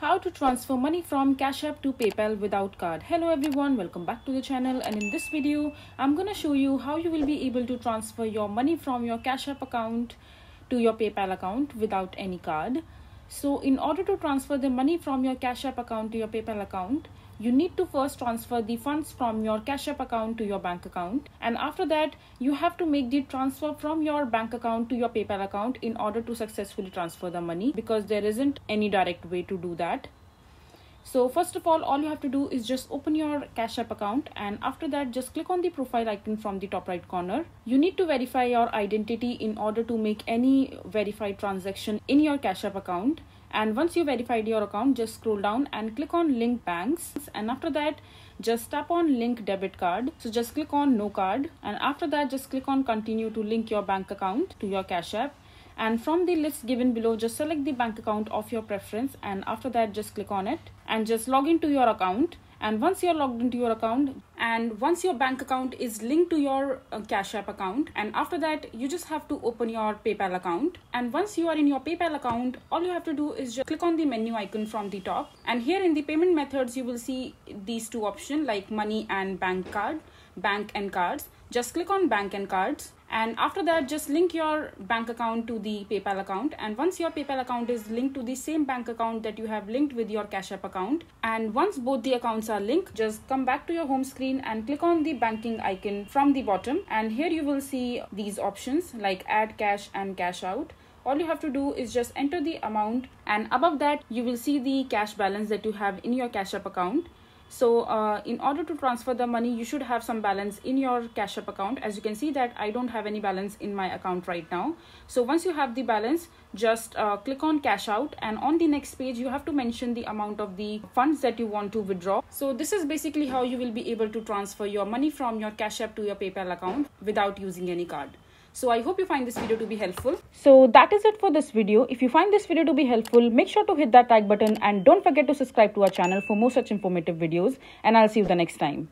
How to transfer money from Cash App to PayPal without card. Hello everyone, welcome back to the channel, and in this video I'm gonna show you how you will be able to transfer your money from your Cash App account to your PayPal account without any card. So in order to transfer the money from your Cash App account to your PayPal account, you need to first transfer the funds from your Cash App account to your bank account, and after that you have to make the transfer from your bank account to your PayPal account in order to successfully transfer the money, because there isn't any direct way to do that. So first of all you have to do is just open your Cash App account, and after that just click on the profile icon from the top right corner. You need to verify your identity in order to make any verified transaction in your Cash App account. And once you verified your account, just scroll down and click on link banks, and after that just tap on link debit card. So just click on no card, and after that just click on continue to link your bank account to your Cash App. And from the list given below, just select the bank account of your preference, and after that just click on it and just log into your account. And once you're logged into your account, and once your bank account is linked to your Cash App account, and after that you just have to open your PayPal account. And once you are in your PayPal account, all you have to do is just click on the menu icon from the top, and here in the payment methods you will see these two options like money and bank card, bank and cards. Just click on bank and cards, and after that just link your bank account to the PayPal account. And once your PayPal account is linked to the same bank account that you have linked with your Cash App account, and once both the accounts are linked, just come back to your home screen and click on the banking icon from the bottom, and here you will see these options like add cash and cash out. All you have to do is just enter the amount, and above that you will see the cash balance that you have in your Cash App account. So in order to transfer the money, you should have some balance in your Cash App account. As you can see that I don't have any balance in my account right now. So once you have the balance, just click on cash out, and on the next page you have to mention the amount of the funds that you want to withdraw. So this is basically how you will be able to transfer your money from your Cash App to your PayPal account without using any card. So I hope you find this video to be helpful. So that is it for this video. If you find this video to be helpful, make sure to hit that like button, and don't forget to subscribe to our channel for more such informative videos, and I'll see you the next time.